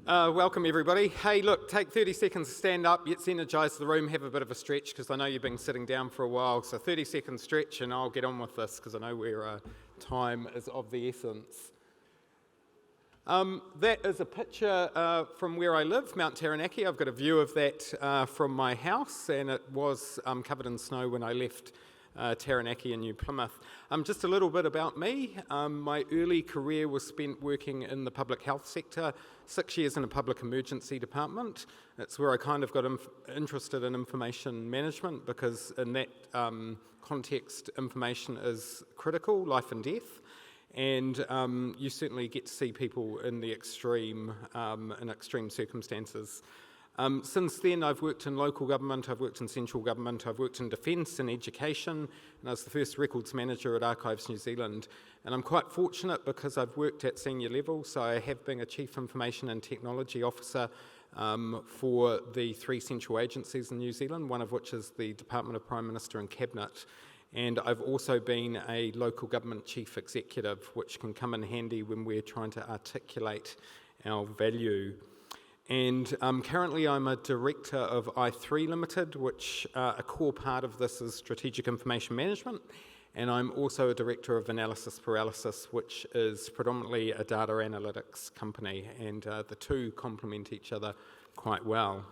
Welcome everybody. Hey look, take 30 seconds to stand up, let's energise the room, have a bit of a stretch because I know you've been sitting down for a while, so 30 second stretch and I'll get on with this because I know where time is of the essence. That is a picture from where I live, Mount Taranaki. I've got a view of that from my house and it was covered in snow when I left Taranaki and New Plymouth. Just a little bit about me. My early career was spent working in the public health sector, 6 years in a public emergency department. That's where I kind of got interested in information management because in that context, information is critical, life and death. And you certainly get to see people in the extreme, in extreme circumstances. Since then, I've worked in local government, I've worked in central government, I've worked in defence and education, and I was the first records manager at Archives New Zealand. And I'm quite fortunate because I've worked at senior level, so I have been a Chief Information and Technology Officer for the 3 central agencies in New Zealand, one of which is the Department of Prime Minister and Cabinet. And I've also been a local government chief executive, which can come in handy when we're trying to articulate our value. And currently I'm a director of i3 Limited, which a core part of this is strategic information management. And I'm also a director of Analysis Paralysis, which is predominantly a data analytics company. And the two complement each other quite well.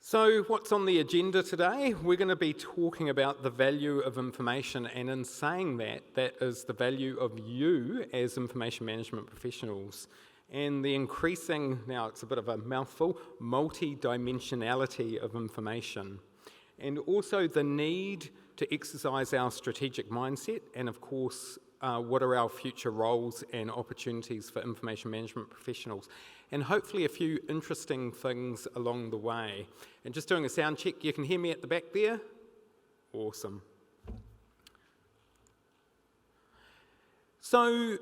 So what's on the agenda today? We're going to be talking about the value of information, and in saying that, that is the value of you as information management professionals and the increasing, now it's a bit of a mouthful, multi-dimensionality of information, and also the need to exercise our strategic mindset and of course what are our future roles and opportunities for information management professionals, and hopefully a few interesting things along the way. And just doing a sound check, you can hear me at the back there? Awesome. So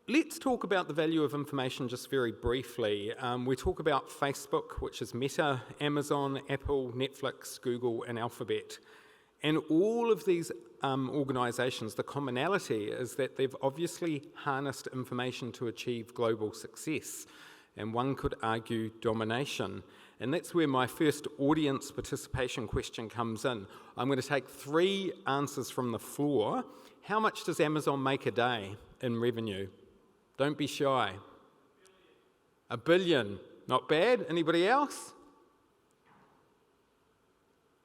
let's talk about the value of information just very briefly. We talk about Facebook, which is Meta, Amazon, Apple, Netflix, Google, and Alphabet. And all of these organisations, the commonality is that they've obviously harnessed information to achieve global success. And one could argue domination. And that's where my first audience participation question comes in. I'm going to take 3 answers from the floor. How much does Amazon make a day in revenue? Don't be shy. $1 billion. Not bad. Anybody else?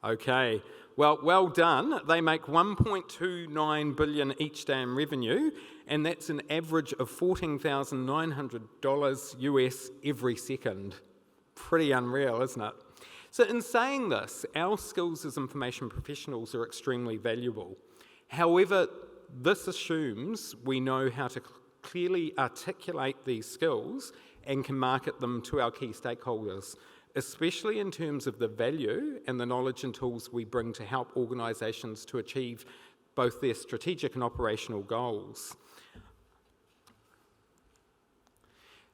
Okay. Well done. They make $1.29 billion each day in revenue, and that's an average of $14,900 US every second. Pretty unreal, isn't it? So in saying this, our skills as information professionals are extremely valuable. However, this assumes we know how to clearly articulate these skills and can market them to our key stakeholders, especially in terms of the value and the knowledge and tools we bring to help organisations to achieve both their strategic and operational goals.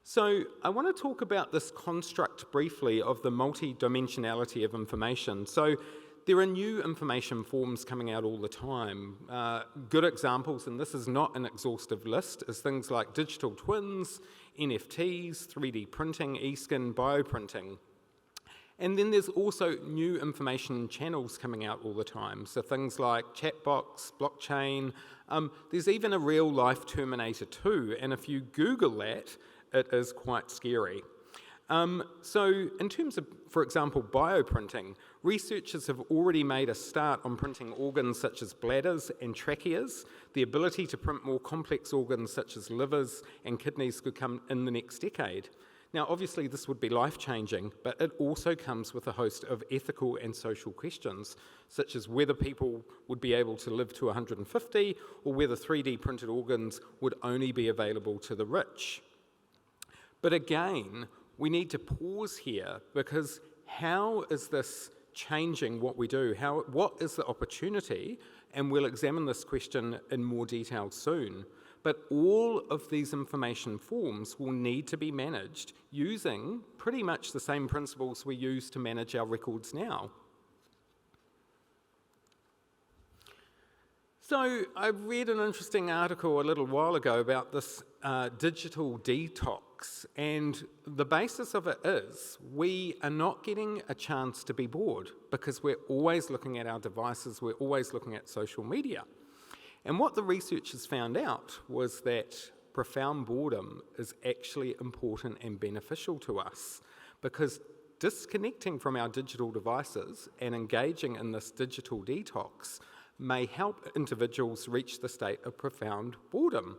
So I want to talk about this construct briefly of the multi-dimensionality of information. So there are new information forms coming out all the time. Good examples, and this is not an exhaustive list, is things like digital twins, NFTs, 3D printing, e-skin, bioprinting. And then there's also new information channels coming out all the time. So things like chatbots, blockchain, there's even a real-life Terminator 2, and if you Google that, it is quite scary. So in terms of, for example, bioprinting, researchers have already made a start on printing organs such as bladders and tracheas. The ability to print more complex organs such as livers and kidneys could come in the next decade. Now, obviously, this would be life-changing, but it also comes with a host of ethical and social questions, such as whether people would be able to live to 150 or whether 3D printed organs would only be available to the rich. But again, we need to pause here because how is this changing what we do? What is the opportunity? And we'll examine this question in more detail soon. But all of these information forms will need to be managed using pretty much the same principles we use to manage our records now. So I read an interesting article a little while ago about this digital detox, and the basis of it is we are not getting a chance to be bored because we're always looking at our devices, we're always looking at social media. And what the researchers found out was that profound boredom is actually important and beneficial to us, because disconnecting from our digital devices and engaging in this digital detox may help individuals reach the state of profound boredom.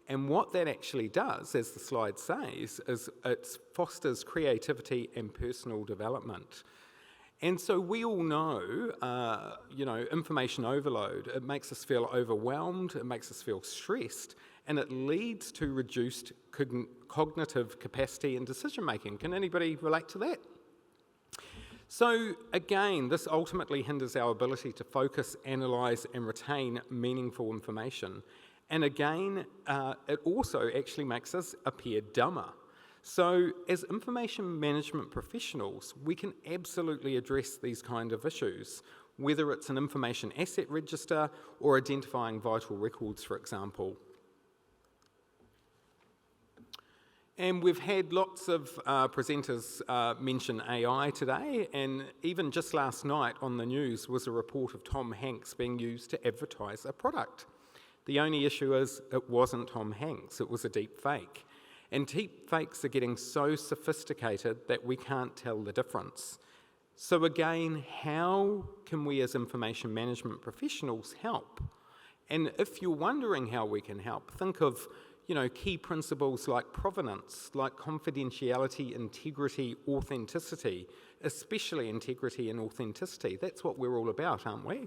And what that actually does, as the slide says, is it fosters creativity and personal development. And so we all know, information overload, it makes us feel overwhelmed, it makes us feel stressed, and it leads to reduced cognitive capacity and decision making. Can anybody relate to that? So again, this ultimately hinders our ability to focus, analyse and retain meaningful information. And again, it also actually makes us appear dumber. So as information management professionals, we can absolutely address these kind of issues, whether it's an information asset register or identifying vital records, for example. And we've had lots of presenters mention AI today, and even just last night on the news was a report of Tom Hanks being used to advertise a product. The only issue is it wasn't Tom Hanks, it was a deep fake. And deep fakes are getting so sophisticated that we can't tell the difference. So again, how can we as information management professionals help? And if you're wondering how we can help, think of key principles like provenance, like confidentiality, integrity, authenticity, especially integrity and authenticity. That's what we're all about, aren't we?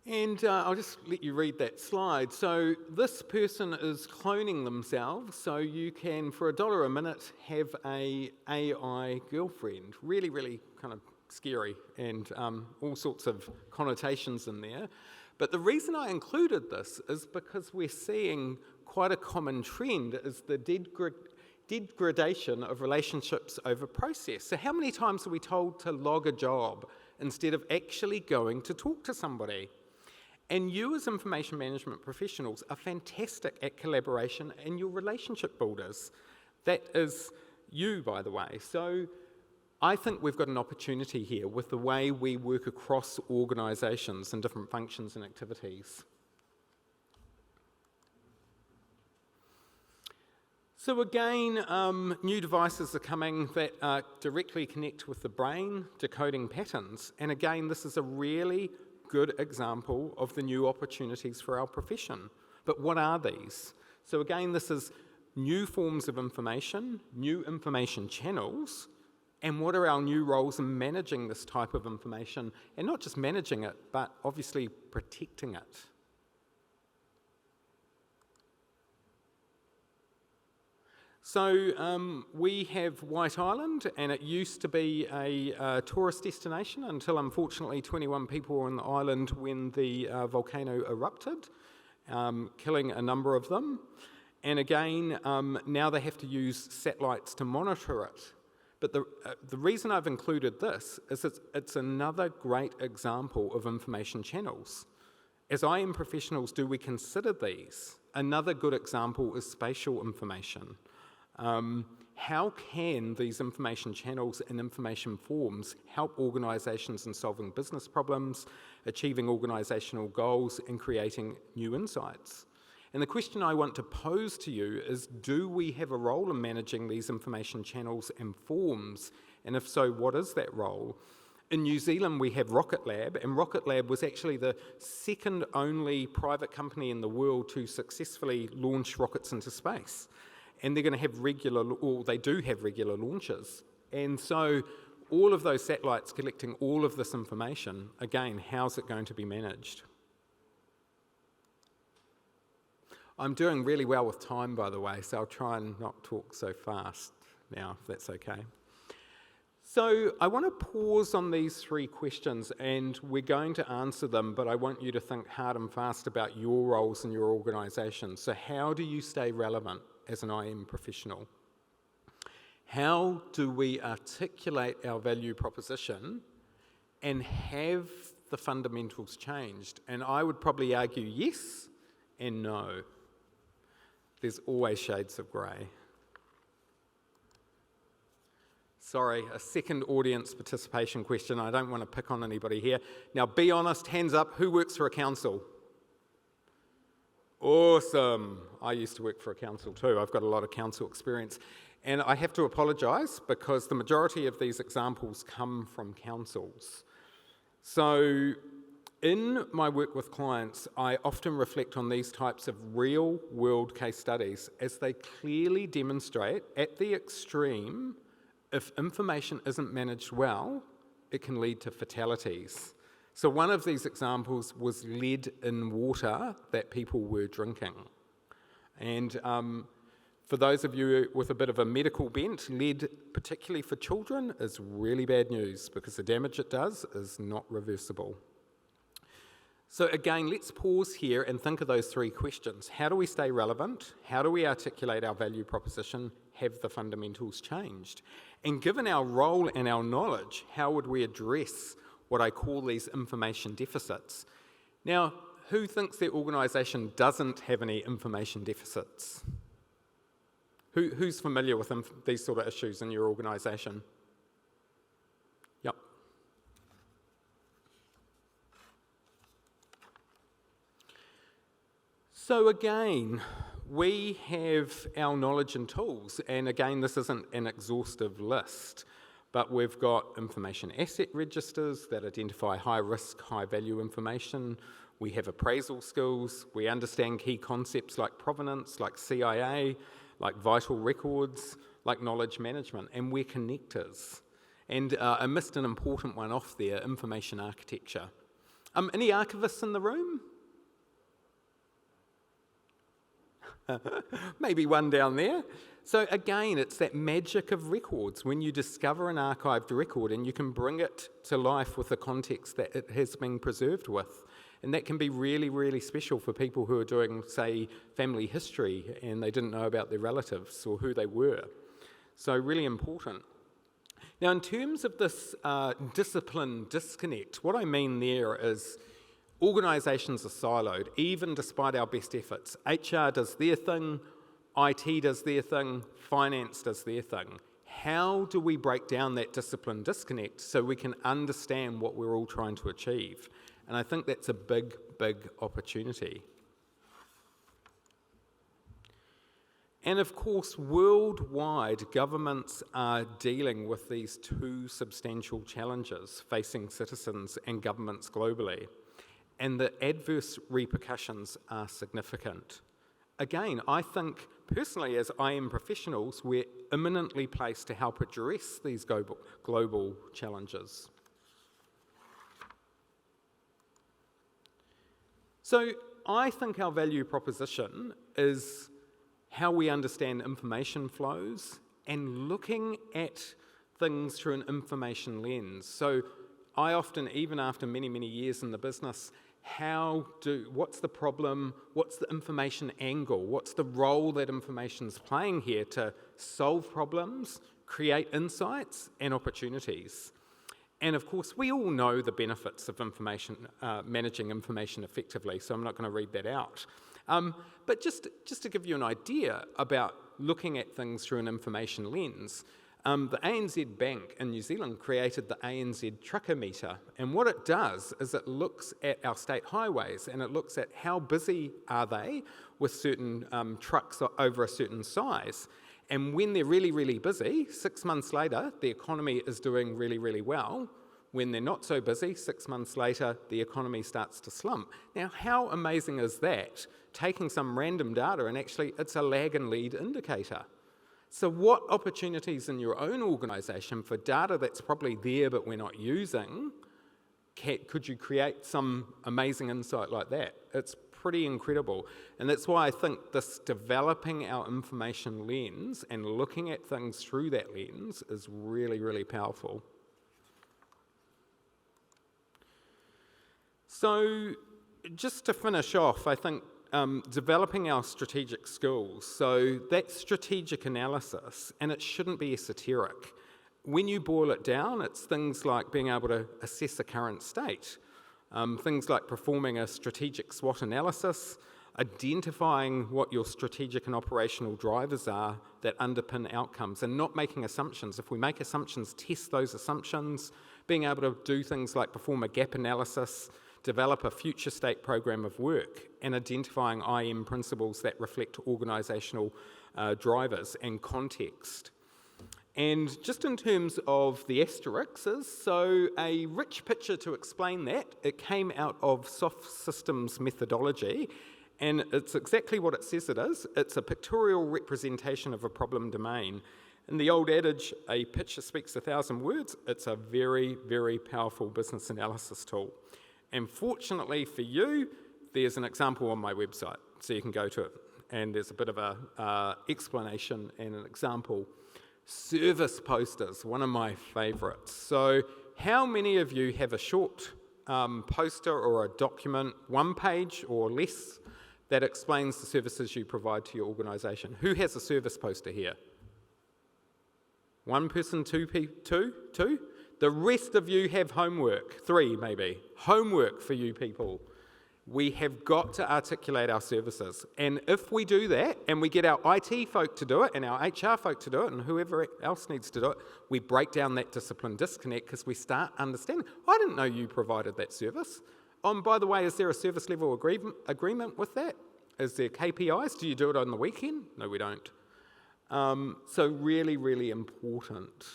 And I'll just let you read that slide. So this person is cloning themselves, so you can, for $1 a minute, have an AI girlfriend. Really, really kind of scary and all sorts of connotations in there. But the reason I included this is because we're seeing quite a common trend is the degradation of relationships over process. So how many times are we told to log a job instead of actually going to talk to somebody? And you as information management professionals are fantastic at collaboration and you're relationship builders. That is you, by the way. So I think we've got an opportunity here with the way we work across organisations and different functions and activities. So again, new devices are coming that directly connect with the brain, decoding patterns. And again, this is a really good example of the new opportunities for our profession. But what are these? So again, this is new forms of information, new information channels, and what are our new roles in managing this type of information, and not just managing it, but obviously protecting it. So we have White Island, and it used to be a tourist destination until unfortunately 21 people were on the island when the volcano erupted, killing a number of them. And again, now they have to use satellites to monitor it. But the reason I've included this is it's another great example of information channels. As IM professionals, do we consider these? Another good example is spatial information. How can these information channels and information forms help organisations in solving business problems, achieving organisational goals, and creating new insights? And the question I want to pose to you is, do we have a role in managing these information channels and forms? And if so, what is that role? In New Zealand, we have Rocket Lab, and Rocket Lab was actually the second only private company in the world to successfully launch rockets into space. And they're going to have they do have regular launches. And so all of those satellites collecting all of this information, again, how's it going to be managed? I'm doing really well with time, by the way, so I'll try and not talk so fast now, if that's okay. So I want to pause on these 3 questions, and we're going to answer them, but I want you to think hard and fast about your roles in your organisation. So how do you stay relevant as an IM professional? How do we articulate our value proposition And have the fundamentals changed? And I would probably argue yes and no. There's always shades of grey. Sorry, a second audience participation question. I don't want to pick on anybody here. Now, be honest, hands up, who works for a council? Awesome. I used to work for a council too. I've got a lot of council experience. And I have to apologise because the majority of these examples come from councils. So in my work with clients, I often reflect on these types of real-world case studies as they clearly demonstrate, at the extreme, if information isn't managed well, it can lead to fatalities. So one of these examples was lead in water that people were drinking. And for those of you with a bit of a medical bent, lead, particularly for children, is really bad news because the damage it does is not reversible. So again, let's pause here and think of those three questions. How do we stay relevant? How do we articulate our value proposition? Have the fundamentals changed? And given our role and our knowledge, how would we address what I call these information deficits? Now, who thinks their organisation doesn't have any information deficits? Who's familiar with these sort of issues in your organisation? Yep. So again, we have our knowledge and tools, and again, this isn't an exhaustive list, but we've got information asset registers that identify high-risk, high-value information. We have appraisal skills. We understand key concepts like provenance, like CIA, like vital records, like knowledge management, and we're connectors. And I missed an important one off there, information architecture. Any archivists in the room? Maybe one down there. So again, it's that magic of records. When you discover an archived record and you can bring it to life with the context that it has been preserved with. And that can be really, really special for people who are doing, say, family history and they didn't know about their relatives or who they were. So really important. Now, in terms of this discipline disconnect, what I mean there is organisations are siloed, even despite our best efforts. HR does their thing, IT does their thing, finance does their thing. How do we break down that discipline disconnect so we can understand what we're all trying to achieve? And I think that's a big, big opportunity. And of course, worldwide, governments are dealing with these two substantial challenges facing citizens and governments globally. And the adverse repercussions are significant. Again, I think personally as IM professionals, we're eminently placed to help address these global challenges. So I think our value proposition is how we understand information flows and looking at things through an information lens. So I often, even after many, many years in the business, what's the problem, what's the information angle, what's the role that information's playing here to solve problems, create insights and opportunities. And of course, we all know the benefits of managing information effectively, so I'm not going to read that out. But just to give you an idea about looking at things through an information lens, the ANZ Bank in New Zealand created the ANZ Trucker Meter, and what it does is it looks at our state highways and it looks at how busy are they with certain trucks over a certain size. And when they're really, really busy, 6 months later, the economy is doing really, really well. When they're not so busy, 6 months later, the economy starts to slump. Now, how amazing is that? Taking some random data and actually it's a lag and lead indicator. So what opportunities in your own organisation for data that's probably there but we're not using, could you create some amazing insight like that? It's pretty incredible. And that's why I think this developing our information lens and looking at things through that lens is really, really powerful. So just to finish off, I think developing our strategic skills. So that's strategic analysis, and it shouldn't be esoteric. when you boil it down, it's things like being able to assess a current state, things like performing a strategic SWOT analysis, identifying what your strategic and operational drivers are that underpin outcomes, and not making assumptions. If we make assumptions, test those assumptions, being able to do things like perform a gap analysis, develop a future state program of work, and identifying IM principles that reflect organisational drivers and context. And just in terms of the asterisks, so a rich picture to explain that. It came out of soft systems methodology, and it's exactly what it says it is. It's a pictorial representation of a problem domain. In the old adage, a picture speaks 1,000 words, it's a very, very powerful business analysis tool. And fortunately for you, there's an example on my website, so you can go to it. And there's a bit of an explanation and an example. Service posters, one of my favourites. So how many of you have a short poster or a document, one page or less, that explains the services you provide to your organisation? Who has a service poster here? One person, two? The rest of you have homework, 3 maybe. Homework for you people. We have got to articulate our services. And if we do that, and we get our IT folk to do it, and our HR folk to do it, and whoever else needs to do it, we break down that discipline disconnect because we start understanding, I didn't know you provided that service. By the way, is there a service level agreement with that? Is there KPIs? Do you do it on the weekend? No, we don't. So really, really important.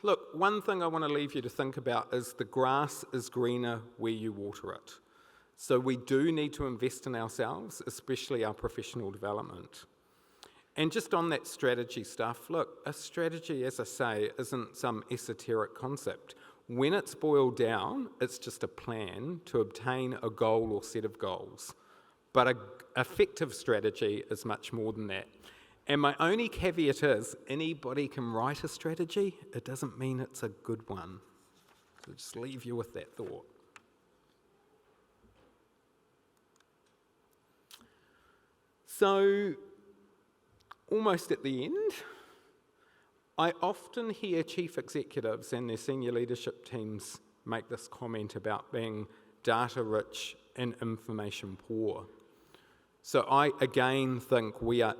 Look, one thing I want to leave you to think about is the grass is greener where you water it. So we do need to invest in ourselves, especially our professional development. And just on that strategy stuff, look, a strategy, as I say, isn't some esoteric concept. When it's boiled down, it's just a plan to obtain a goal or set of goals. But an effective strategy is much more than that. And my only caveat is, anybody can write a strategy. It doesn't mean it's a good one. So just leave you with that thought. So, almost at the end, I often hear chief executives and their senior leadership teams make this comment about being data rich and information poor. So I again think we are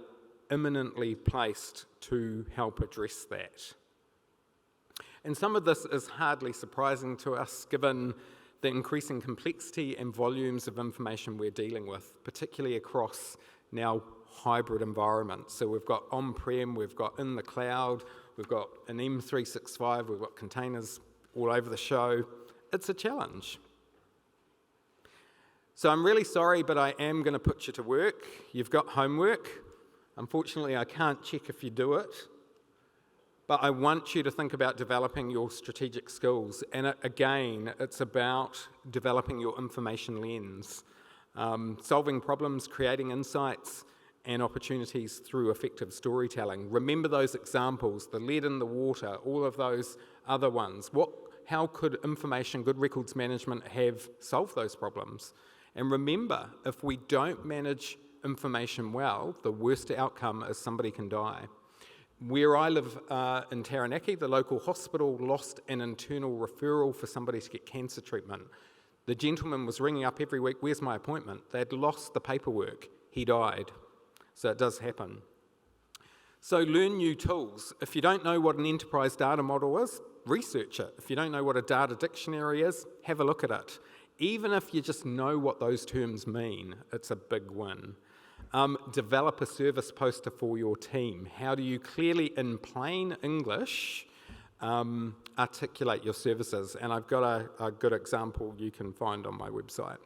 imminently placed to help address that. And some of this is hardly surprising to us given the increasing complexity and volumes of information we're dealing with, particularly across now hybrid environments. So we've got on-prem, we've got in the cloud, we've got an M365, we've got containers all over the show. It's a challenge. So I'm really sorry, but I am going to put you to work. You've got homework. Unfortunately, I can't check if you do it, but I want you to think about developing your strategic skills. And again, it's about developing your information lens, solving problems, creating insights and opportunities through effective storytelling. Remember those examples, the lead in the water, all of those other ones. How could information, good records management have solved those problems? And remember, if we don't manage information well, the worst outcome is somebody can die. Where I live in Taranaki, the local hospital lost an internal referral for somebody to get cancer treatment. The gentleman was ringing up every week, where's my appointment? They'd lost the paperwork. He died. So it does happen. So learn new tools. If you don't know what an enterprise data model is, research it. If you don't know what a data dictionary is, have a look at it. Even if you just know what those terms mean, it's a big win. Develop a service poster for your team. How do you clearly, in plain English, articulate your services? And I've got a good example you can find on my website.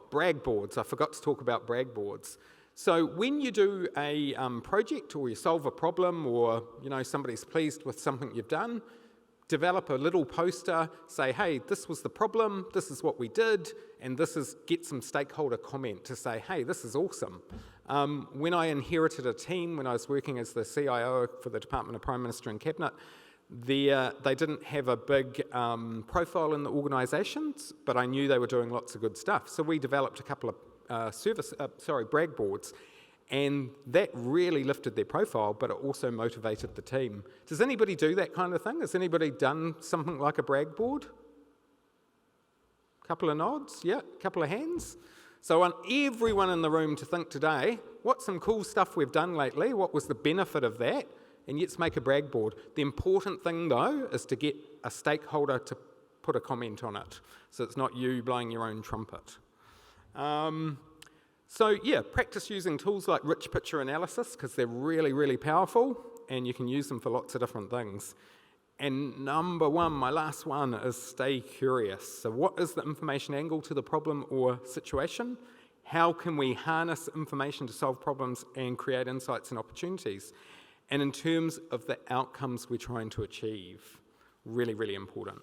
Brag boards. I forgot to talk about brag boards. So when you do a project or you solve a problem or somebody's pleased with something you've done, develop a little poster, say, hey, this was the problem, this is what we did, and get some stakeholder comment to say, hey, this is awesome. When I inherited a team, when I was working as the CIO for the Department of Prime Minister and Cabinet, They didn't have a big profile in the organisations, but I knew they were doing lots of good stuff. So we developed a couple of brag boards, and that really lifted their profile, but it also motivated the team. Does anybody do that kind of thing? Has anybody done something like a brag board? Couple of nods, yeah, couple of hands. So I want everyone in the room to think today, what's some cool stuff we've done lately? What was the benefit of that? And let's make a brag board. The important thing, though, is to get a stakeholder to put a comment on it. So it's not you blowing your own trumpet. So yeah, practice using tools like rich picture analysis, because they're really, really powerful, and you can use them for lots of different things. And number one, my last one, is stay curious. So what is the information angle to the problem or situation? How can we harness information to solve problems and create insights and opportunities? And in terms of the outcomes we're trying to achieve, really, really important.